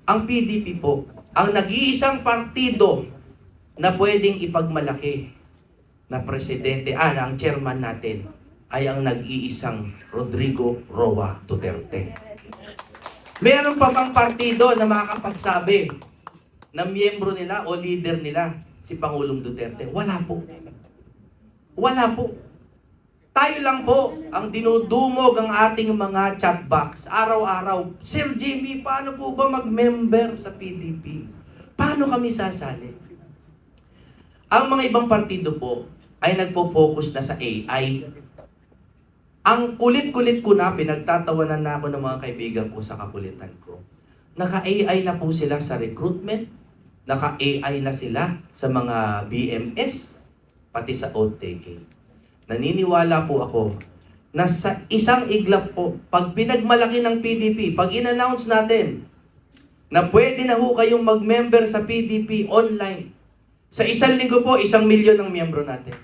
Ang PDP po, ang nag-iisang partido na pwedeng ipagmalaki na presidente, ang chairman natin, ay ang nag-iisang Rodrigo Roa Duterte. Meron pa bang partido na makakapagsabi na miyembro nila o leader nila si Pangulong Duterte? Wala po. Wala po. Tayo lang po ang dinudumog ang ating mga chat box araw-araw. Sir Jimmy, paano po ba mag-member sa PDP? Paano kami sasali? Ang mga ibang partido po ay nagpo-focus na sa AI. Ang kulit-kulit ko na, pinagtatawanan na ako ng mga kaibigan ko sa kakulitan ko. Naka-AI na po sila sa recruitment, naka-AI na sila sa mga BMS, pati sa oath-taking. Naniniwala po ako na sa isang iglap po, pag pinagmalaki ng PDP, pag in-announce natin na pwede na ho kayong mag-member sa PDP online, sa isang linggo po, 1 milyon ang miyembro natin.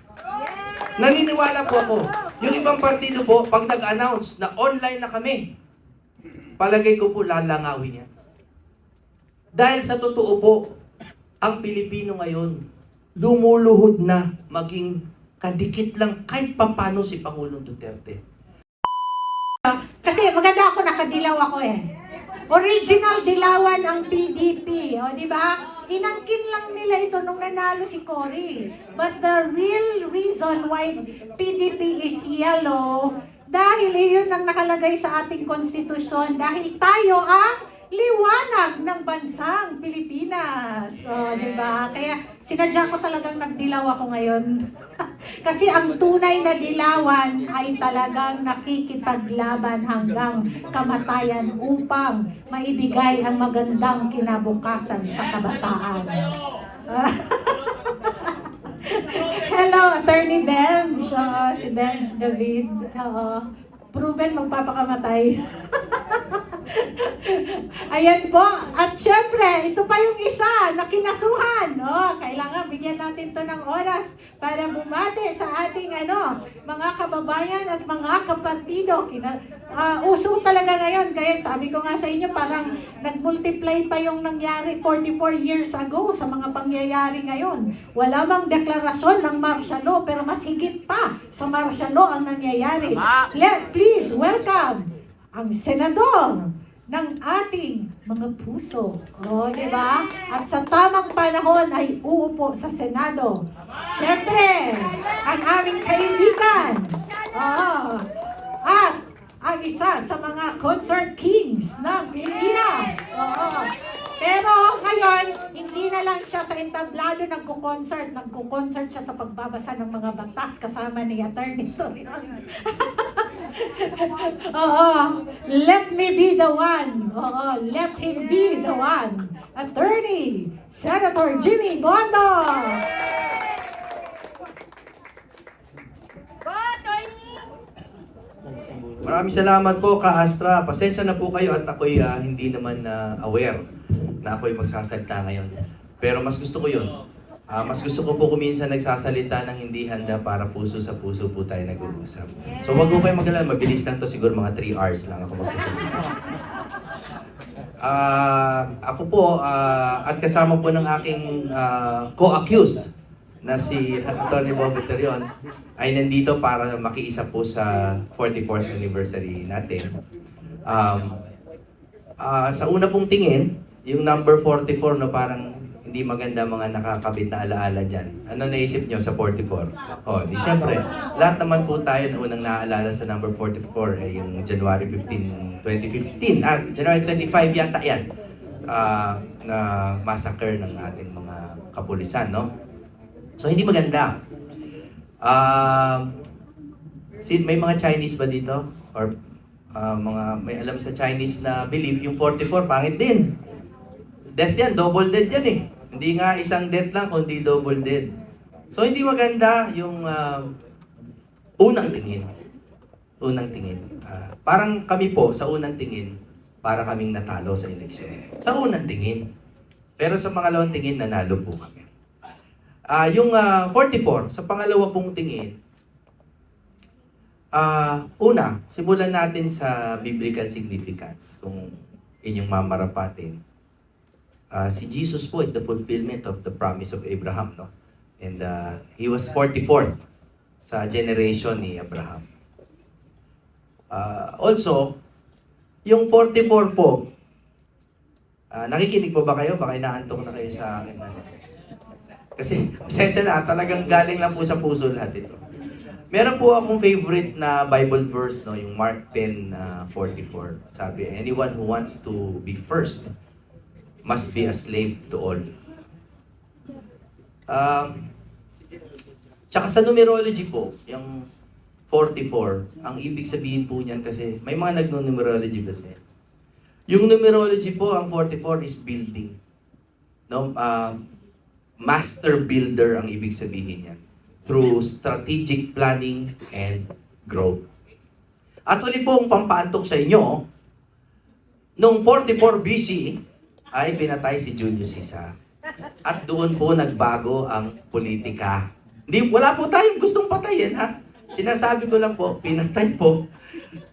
Naniniwala po ako. Yung ibang partido po, pag nag-announce na online na kami, palagay ko po lalangawin yan. Dahil sa totoo po, ang Pilipino ngayon, lumuluhod na maging kadikit lang kahit papano si Pangulong Duterte. Kasi maganda ako, nakadilaw ako eh. Original dilawan ang PDP, o di ba? Inangkin lang nila ito nung nanalo si Cory. But the real reason why PDP is yellow, dahil iyon ang nakalagay sa ating konstitusyon, dahil tayo ang liwanag ng bansang Pilipinas. O, di ba? Kaya sinadya ko talagang nagdilaw ako ngayon. Kasi ang tunay na dilawan ay talagang nakikipaglaban hanggang kamatayan upang maibigay ang magandang kinabukasan sa kabataan. Hello, Attorney Benj. Si Benj David. Proven magpapakamatay. Ayan po. At syempre, ito pa yung isa na kinasuhan. Kailangan bigyan natin to ng oras para bumati sa ating mga kababayan at mga kapatido. Uso talaga ngayon. Kaya sabi ko nga sa inyo, parang nag-multiply pa yung nangyari 44 years ago sa mga pangyayari ngayon. Wala mang deklarasyon ng martial law, pero mas higit pa sa martial law ang nangyayari. Please welcome ang senador ng ating mga puso. Di ba? At sa tamang panahon ay uupo sa Senado. Siyempre, ang aming kaibigan. At ang isa sa mga concert kings ng Pilipinas. Pero ngayon, hindi na lang siya sa entablado nagko-concert. Nagko-concert siya sa pagbabasa ng mga batas kasama ni Attorney Torion. Let me be the one. Let him be the one. Attorney Senator Jimmy Bondo. Maraming salamat po, Ka-Astra. Pasensya na po kayo at ako'y hindi naman aware na ako'y magsasalita ngayon. Pero mas gusto ko yun. Mas gusto ko po kuminsan nagsasalita ng hindi handa para puso sa puso po tayo nag-uusap. So wag po kayo mag-alala, mabilis lang to, siguro mga 3 hours lang ako magsasalita. Ako po, at kasama po ng aking co-accused na si Atty. Bobby Torion ay nandito para makiisa po sa 44th anniversary natin. Sa una pong tingin, yung number 44, parang hindi maganda mga nakakabit na alaala dyan. Ano naisip nyo sa 44? Di syempre, lahat naman po tayo na unang naaalala sa number 44 ay yung January 15, 2015. January 25 yata yan. Na massacre ng ating mga kapulisan, no? So, hindi maganda. May mga Chinese ba dito? Or may alam sa Chinese na belief, yung 44, pangit din. Death yan, double dead yan eh. Hindi nga isang death lang, kundi double dead. So, hindi maganda yung unang tingin. Unang tingin. Parang kami po, sa unang tingin, para kaming natalo sa eleksyon. Sa unang tingin. Pero sa pangalawang tingin, nanalo po kami. Yung 44, sa pangalawa pong tingin, una, simulan natin sa biblical significance, kung inyong mamarapatin. Si Jesus po is the fulfillment of the promise of Abraham, no? And he was 44th sa generation ni Abraham. Also, yung 44 po, nakikinig po ba kayo? Baka inaantok na kayo sa akin. Kasi, sensya na, talagang galing lang po sa puso lahat ito. Meron po akong favorite na Bible verse, no? Yung Mark 10:44. Sabi, anyone who wants to be first must be a slave to all. Tsaka sa numerology po, yung 44, ang ibig sabihin po niyan kasi, may mga nagno-numerology kasi. Yung numerology po, ang 44 is building. No? Master builder ang ibig sabihin niyan. Through strategic planning and growth. At uli po ang pampaantok sa inyo, noong 44 BC, ay pinatay si Julius Caesar. At doon po nagbago ang politika. Wala po tayong gustong patayin, ha? Sinasabi ko lang po, pinatay po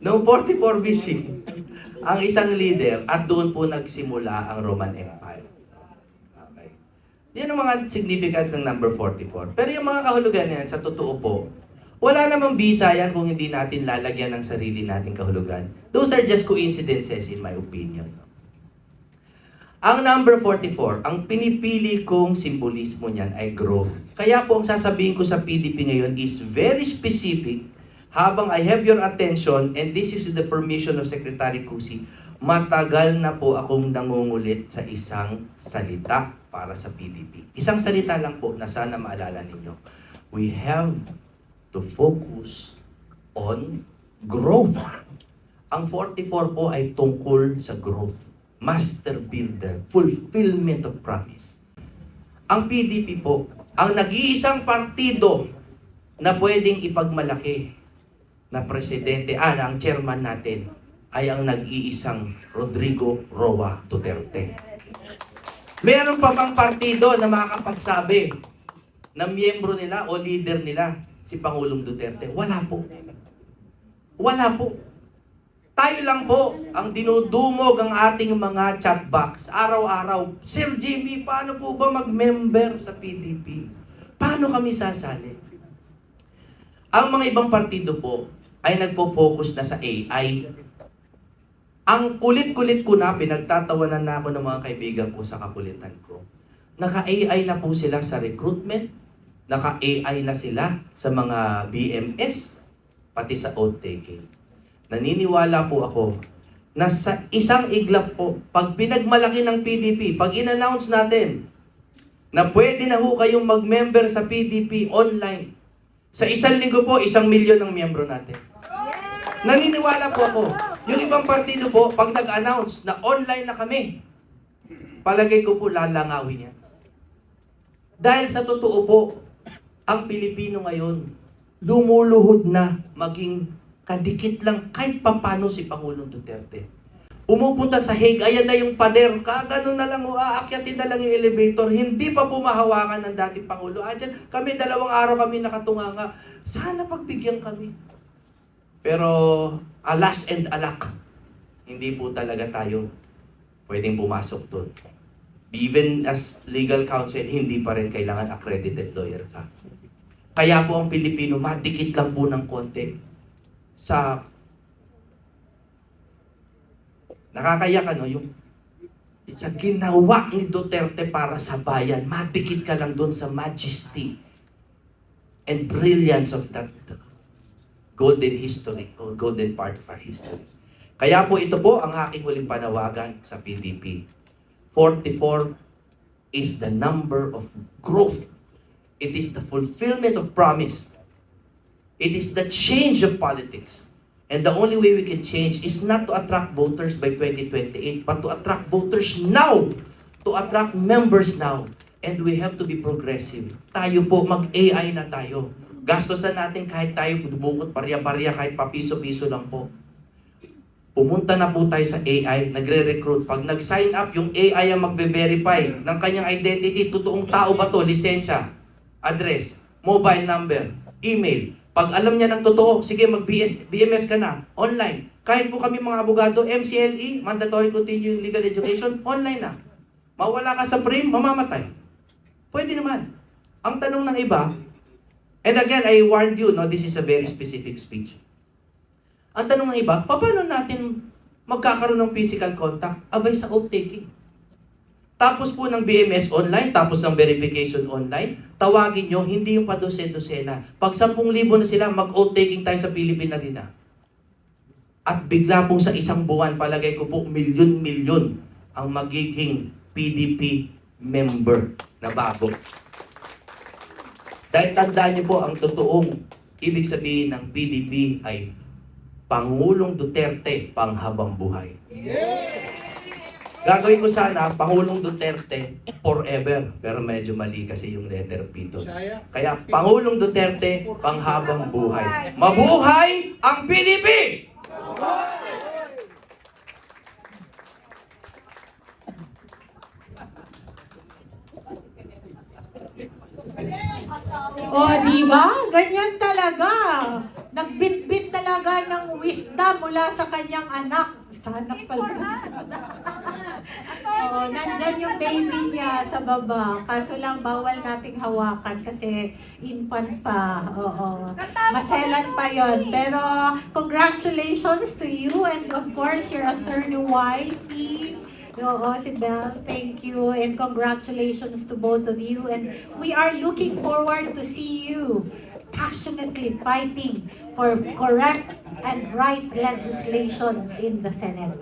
noong 44 BC ang isang leader at doon po nagsimula ang Roman Empire. Okay. Yan ang mga significance ng number 44. Pero yung mga kahulugan yan, sa totoo po, wala namang bisa yan kung hindi natin lalagyan ng sarili nating kahulugan. Those are just coincidences in my opinion. Ang number 44, ang pinipili kong simbolismo niyan ay growth. Kaya po ang sasabihin ko sa PDP ngayon is very specific. Habang I have your attention, and this is with the permission of Secretary Cusi, matagal na po akong nangungulit sa isang salita para sa PDP. Isang salita lang po na sana maalala ninyo. We have to focus on growth. Ang 44 po ay tungkol sa growth. Master builder, fulfillment of promise. Ang PDP po, ang nag-iisang partido na pwedeng ipagmalaki na presidente, ang chairman natin, ay ang nag-iisang Rodrigo Roa Duterte. Meron pa bang partido na makakapagsabi na miyembro nila o leader nila si Pangulong Duterte? Wala po. Wala po. Tayo lang po ang dinudumog ang ating mga chat box araw-araw. Sir Jimmy, paano po ba mag-member sa PDP? Paano kami sasali? Ang mga ibang partido po ay nagpo-focus na sa AI. Ang kulit-kulit ko na, pinagtatawanan na ako ng mga kaibigan ko sa kakulitan ko. Naka-AI na po sila sa recruitment, naka-AI na sila sa mga BMS, pati sa oath-taking. Naniniwala po ako na sa isang iglap po, pag pinagmalaki ng PDP, pag in-announce natin na pwede na ho kayong mag-member sa PDP online, sa isang linggo po, 1 milyon ang miyembro natin. Naniniwala po ako. Yung ibang partido po, pag nag-announce na online na kami, palagay ko po lalangawin yan. Dahil sa totoo po, ang Pilipino ngayon, lumuluhod na maging kadikit lang kahit papano si Pangulong Duterte. Pumupunta sa Hague, ayan na yung pader, kagano na lang, aakyatin na lang yung elevator, hindi pa pumahawakan ng dating Pangulo. Dyan, kami 2 araw kami nakatunganga, sana pagbigyan kami. Pero alas and alak, hindi po talaga tayo pwedeng pumasok doon. Even as legal counsel, hindi pa rin kailangan accredited lawyer ka. Kaya po ang Pilipino, madikit lang po ng konti sa nakakayak sa ginawa ni Duterte para sa bayan. Madikit ka lang doon sa majesty and brilliance of that golden history or golden part of our history. Kaya po ito po ang aking huling panawagan sa PDP. 44 is the number of growth. It is the fulfillment of promise. It is the change of politics. And the only way we can change is not to attract voters by 2028, but to attract voters now, to attract members now. And we have to be progressive. Tayo po, mag-AI na tayo. Gastosan natin kahit tayo bukod parya-parya, kahit papiso-piso lang po. Pumunta na po tayo sa AI, nagre-recruit. Pag nag-sign up, yung AI ang magbe-verify ng kanyang identity, totoong tao ba to, lisensya, address, mobile number, email. Pag alam niya ng totoo, sige mag-BMS ka na, online. Kahit po kami mga abogado, MCLE, Mandatory Continuing Legal Education, online na. Mawala ka sa frame, mamamatay. Pwede naman. Ang tanong ng iba, and again, I warned you, no, this is a very specific speech. Ang tanong ng iba, paano natin magkakaroon ng physical contact? Abay sa oath-taking. Tapos po ng BMS online, tapos ng verification online, tawagin nyo, hindi yung padose-dosena. Pag 10,000 na sila, mag-oath-taking tayo sa Philippine Arena. At bigla po sa isang buwan, palagay ko po, milyon-milyon ang magiging PDP member na bago. Dahil tandaan niyo po, ang totoong ibig sabihin ng PDP ay Pangulong Duterte panghabang buhay. Gagawin ko sana, Pangulong Duterte forever. Pero medyo mali kasi yung letter P doon. Kaya, Pangulong Duterte panghabang buhay. Mabuhay ang PDP! O, di ba? Ganyan talaga. Nagbitbit talaga ng wisdom mula sa kanyang anak. Sana pala. O, nandyan yung baby niya sa baba. Kaso lang, bawal nating hawakan kasi infant pa. Oo. Maselan pa yon. Pero, congratulations to you and of course, your attorney wifey. Oo, si Belle, thank you and congratulations to both of you and we are looking forward to see you passionately fighting for correct and right legislations in the Senate.